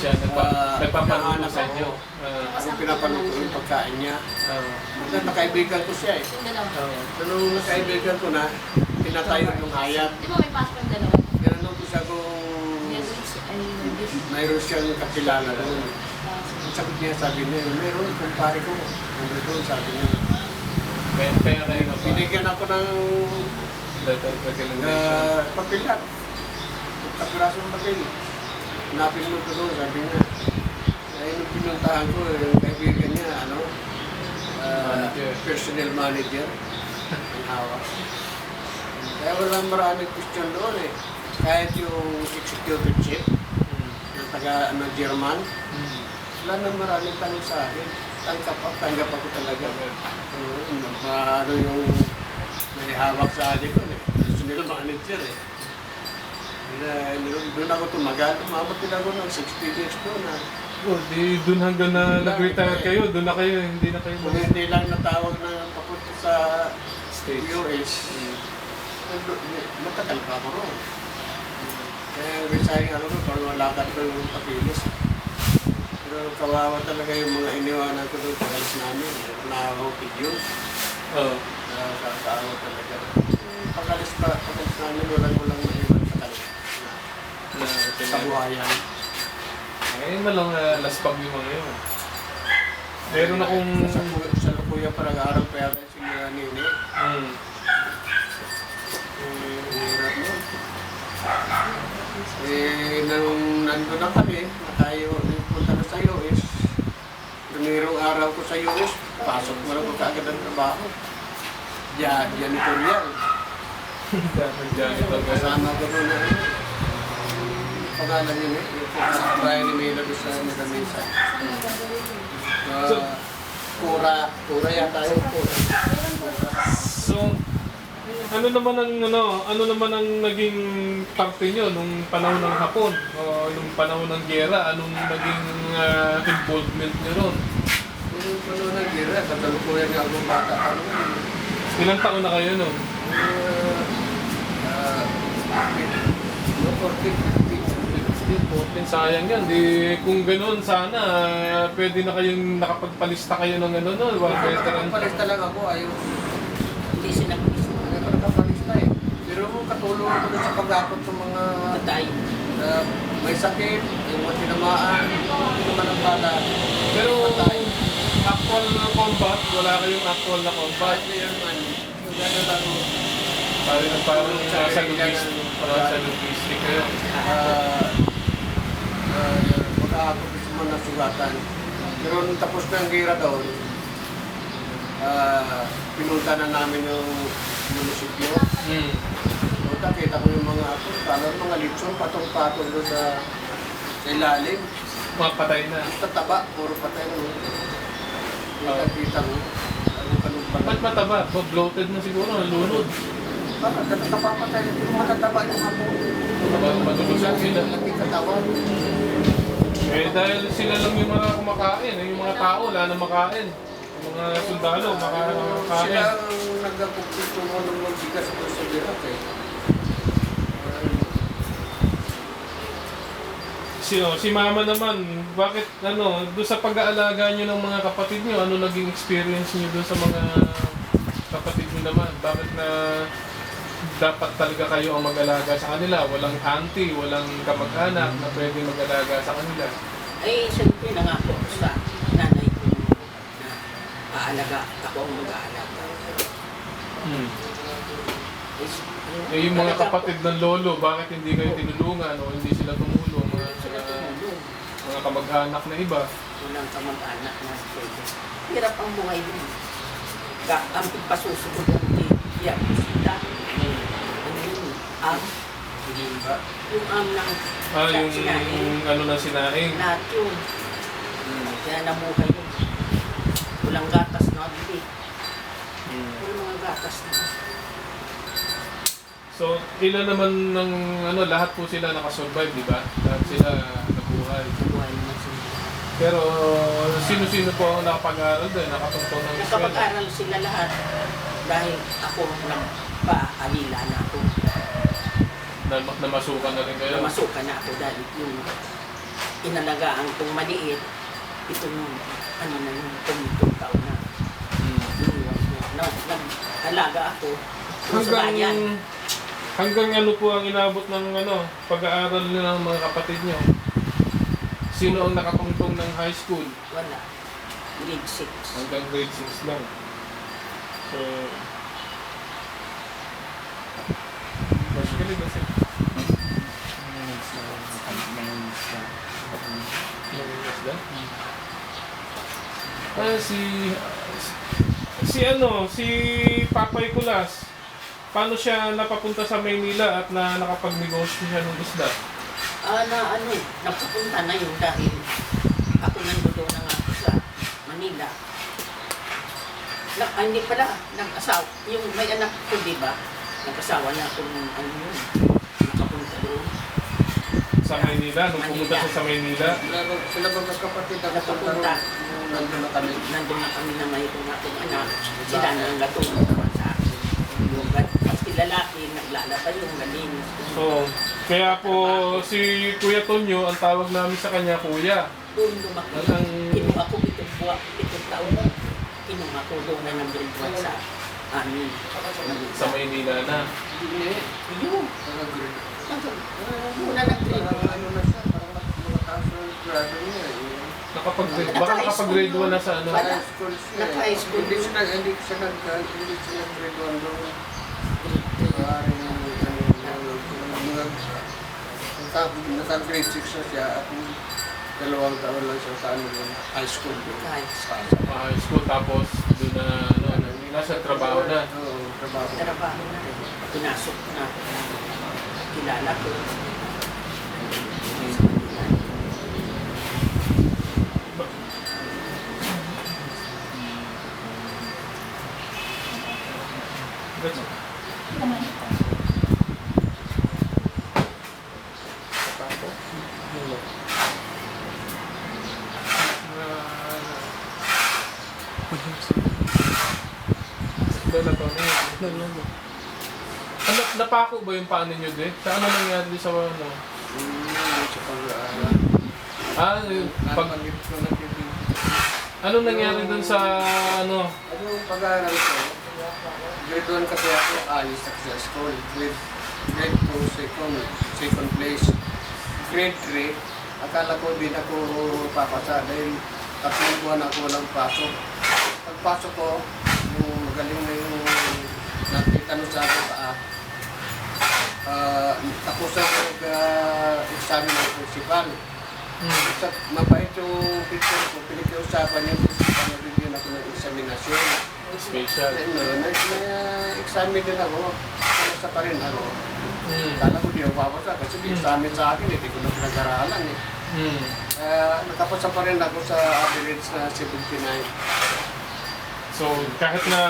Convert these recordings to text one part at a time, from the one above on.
siya, nagpapaluto sa inyo. Ang pinapaluto yung pagkain niya. Nakaibigan ko siya eh. So, nung nakaibigan ko na, pinatayo yung hayat. Di ba may pasok ang dalawa? Tinanong ko siya kung mayroon siyang kakilala doon. Sabi niya, meron, kumpare ko. Nandun doon, sabi niya. Kaya kayo na ba? Binigyan ako ng papilat. Kapirasong papel. Hanapin mo ito doon, sabi niya. Ay, nung pinuntahan ko, yung kaibigan niya, personnel manager. Ang hawak. Kaya walang maraming question doon eh. Kahit yung executive chief, yung German, wala nang maraming tanong sa akin. Tanggap ako talaga. Ano yung may hawak sa akin doon eh. Personnel manager eh. Doon ako tumagal. Umabot din ako ng 60 days doon na. Di doon hanggang na nag-retire kayo, doon na kayo, hindi na kayo Kung hindi lang natawag na papunta sa US, matagal pa ako roon. Kaya sayang parang malakad ko yung papilis. Pero kawawa talaga yung mga iniwanan ko doon pagalis namin. Nakakapig yun. Oo. Nakakaawa talaga. Pagalis namin, walang maiwan sa talaga. Sa buhayan. Ngayon na lang laspag yung mga yun. Meron akong... Sa Lukuya parang araw pa yata si Nini. Hirap mo. Nung nandun na kami, punta na sa US. Mayroong araw ko sa US, pasok mo lang ko kaagad ang trabaho. Janitorial. Janitor. Kasama ko doon na pangalan yun eh. Yung Brian ni Mela doon sa Mesa. Kura yata yung kura. So, ano naman ang naging parte nyo nung panahon ng Hapon o nung panahon ng giyera? Anong naging involvement nyo ron? Yung panahon ng gira, katalukuyan nga akong bata. Ilang taon na kayo nun? 14, sayang yan. Kung gano'n, sana pwede na kayong nakapagpalista kayo ng ano no, war veteran. Palista lang ako, ayos. Hindi sila Palista eh. Pero katulong ako doon sa pag-akot ng mga patay. may sakit, yung mga tinamaan, hindi naman ang bata. Pero actual na combat, wala kayong actual na combat. Kahit na yan man, yung gano'n lang. Parang sa logistic kayo. Mag-aakot gusto mo na sugatan. Pero nung tapos na ang gira doon, pinunta na namin yung munisipyo. Punta, kita ko yung mga ako, mga litson, patong-patong doon sa ilalim. Mga patay na. Tataba, puro patay na. Kita ko, Ba't mataba? Bloated na siguro, nalunod. bakit natatapapatay na, pero matataba yung ako. Matulusan sila. Laki katawan. Dahil sila lang yung mga kumakain, yung mga tao, wala na makain. Yung mga sundalo, makakain. Sila ang nagkakupito mo ng magbigas ko sa birak eh. Si mama naman, bakit doon sa pag-aalaga niyo ng mga kapatid niyo, ano naging experience niyo doon sa mga kapatid niyo naman? Bakit na dapat talaga kayo ang mag-alaga sa kanila? Walang auntie, walang kamag-anak na pwede mag-alaga sa kanila? Ay, siyempre nangako ko sa nanay ko na aalaga, ako ang mag-aalaga. Yung mga kapatid ng lolo, bakit hindi kayo tinulungan o hindi sila tumulong? Mga kamag-anak na iba. Walang kamag-anak na pwede. Hirap ang buhay din. Ang pagpasusugod ang tiyak. Yung ng Yung na sinaing. lahat yun. Kaya nabuhay yun. Walang gatas na bili. Walang mga gatas na. So, ilan naman ng lahat po sila nakasurvive, di ba? Lahat sila nabuhay. Buhay naman sila. Pero sino-sino po ang nakapag-aral doon? Nakatungtong ng eskwela? Nakapag-aral sila lahat. Dahil ako nagpa-alila na ako. Namasukan na rin kayo? Namasukan na ako dahil yung inalagaan kong maliit, itong ano na yung tumitong taon na. Nag-alaga ako doon sa bayan. Hanggang ano po ang inabot ng ano, pag-aaral nila ng mga kapatid nyo? Sino ang nakatungtong ng high school? Wala. Grade 6. Hanggang grade 6 lang. So, basically, kasi si Papay Kulas, paano siya napapunta sa Maynila at nakapagnegosyo siya ng isda? Napupunta na yun dahil ako nandoon na nga ako sa Manila. Hindi pala, nag-asawa. Yung may anak ko, di ba? Nag-asawa na ako ng yun. Nakapunta doon. Sa Maynila, nung pumunta siya sa Maynila? Sila ba magkapatid ako Nakapunta. nandun na kami? Nandun na kami na may kung akong anak. Sila na ang gatulong sa akin. Yung pati lalaki, naglalaba yung galing. So, kaya po si Kuya Tonyo, ang tawag namin sa kanya, Kuya. Doon lumaki. Kinuha ko 7 taon. Kinuha ko doon na ng grade 1 sa amin. Sa Maynila na. Hindi. Yun. Muna nag-grade 1. Ano na siya, parang makataas na yung grado niya. Baka nakapag-grade 1 na sa ano. Wala. High school siya. Naka-high school. Hindi siya grade 1 doon. Naka-grade 6 na siya at 2 taon lang siya sa high school. High school, tapos doon na, nasa trabaho na. Oo, trabaho. Trabaho na rin. Pinasok na. Kilala ko. That's it. Napako ba yung paano nyo din? Sa ano nangyari sa ano? Sa pag-aaral. Pag, ano nangyari dun sa ano? Ano yung pag-aaral ko? Grade 1 kasi ako, alis ako sa school. Grade 2, second place. Grade 3, akala ko din ako papasa dahil 3 buwan ako walang pasok. Pagpasok ko, yung magaling na yung nakita no sa akin tapos ako nag-examine ng principal. Mabait yung teacher ko, pinakiusapan niya principal na bigyan ako ng examinasyon. Special. Nag-examine din ako, sa pa rin ako. Kala ko di ako papasa kasi examine sa akin, hindi ko na pinag-aralan eh. Nakapasa pa rin ako sa average na 79. So kahit na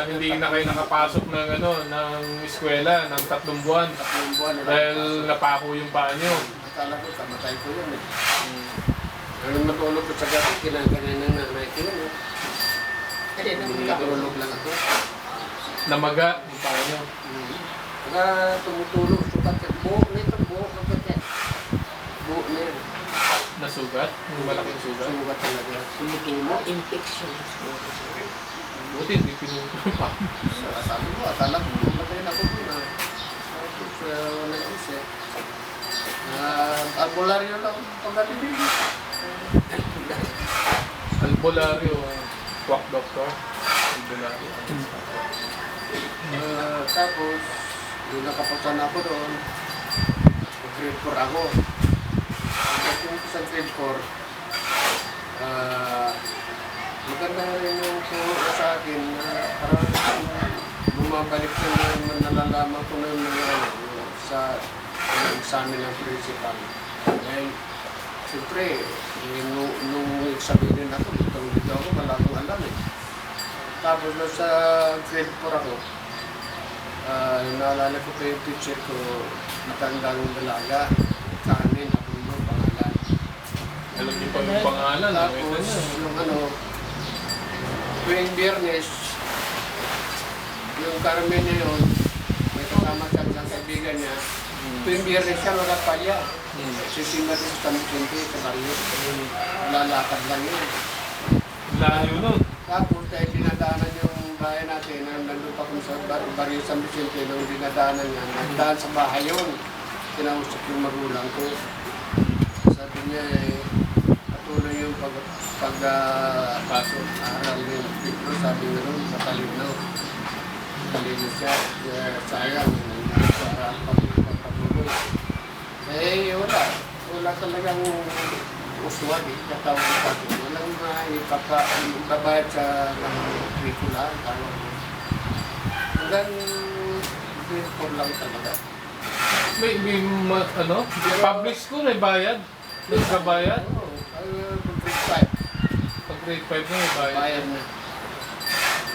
hindi na kayo nakapasok ng ng eskwela ng 3 buwan, 3 buwan dahil napako yung paa nyo. Akala ko kamatay ko yun eh. Nung matulog ko sa gabi, kinaganan ng nanay ko yun eh. Natulog lang ako. Namaga yung paa nyo. Kaya tumutulog, sukat yan. Buhok na ito, buhok na ito. Buhok na yan. Nasugat? Yung malaking sugat? Sugat talaga. Tumutulo, infection. Buti hindi pinutulog pa. Sabi ko, akala ko, matayin ako doon ah. Tapos, wala yung isa. Albularyo lang pagdating. Albularyo, quack doctor. Albularyo. Tapos, yung nakapasan ako doon, grade 4 ako. Pagdating ko sa grade 4, maganda rin yung turo sa akin na parang bumabalik ko na nalalaman ko na yung mga sa examen ng principal. Dahil, siyempre, nung examinin ako, dito ako, malabong alam eh. Tapos na sa grade 4 ako, naalala ko pa yung teacher ko, matandang dalaga, kanin, ako yung pangalan. Alam niyo pa yung pangalan. Tapos, yung tuwing Biyernes, yung Carmen na yun, may kasama siyang isang kaibigan niya, Tuwing biyernes siya, wala palya. Hmm. Sisimba din sa Tamikente, sa baryo. Lalakad lang yun. Layo nun. Tapos dahil dinadaanan yung bahay natin, nandun pa kung sa baryo San Vicente, nung dinadaanan niya, nagdaan sa bahay yun. Kinausap yung magulang ko. Sabi niya, patuloy yung pag-aral din. Pero sabi nga nun, matalino. Matalino siya. Sayang, hindi siya pagpatuloy. Eh, wala. Wala talagang uswag eh. Katawag sa akin. Walang ibabayad sa curricula. Hanggang report lang talaga. May public school may bayad. Nagkabayad. Oo. Grade Pag grade 5 na may bayad. bayad na.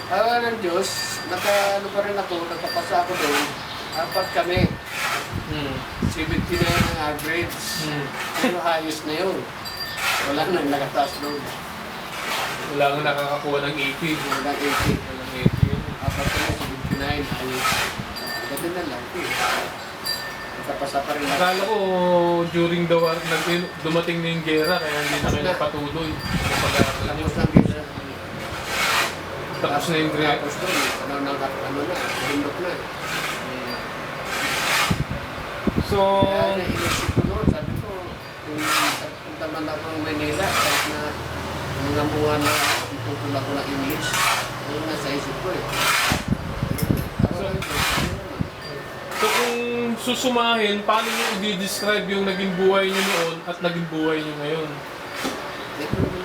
Awa ng Diyos, ano pa rin ako, nakapasa ako doon. 4 kami. Hmm. 79 ang average. Hmm. Pero ayos na yun. Wala nang nakataas doon. Wala nga nakakakuha ng 80. Wala 80. Walang 80 yun. 4 kami, 79. Ayos. Ganda na lang. Nakapasa pa rin ako. Akala ko during the war, dumating na yung gera kaya hindi na kayo napatuloy sa pag-aaral nyo. Tapos lang yun. Tapos na yung grade. Tapos doon, ano na, bundok na. So, Kaya naisip ko noon, sabi ko, kung punta man ako ng Manila, kahit na mga bunga na tutulak ko ng English, yun nasa isip ko eh. so kung susumahin, paano nyo i-describe yung naging buhay nyo noon at naging buhay nyo ngayon? Ito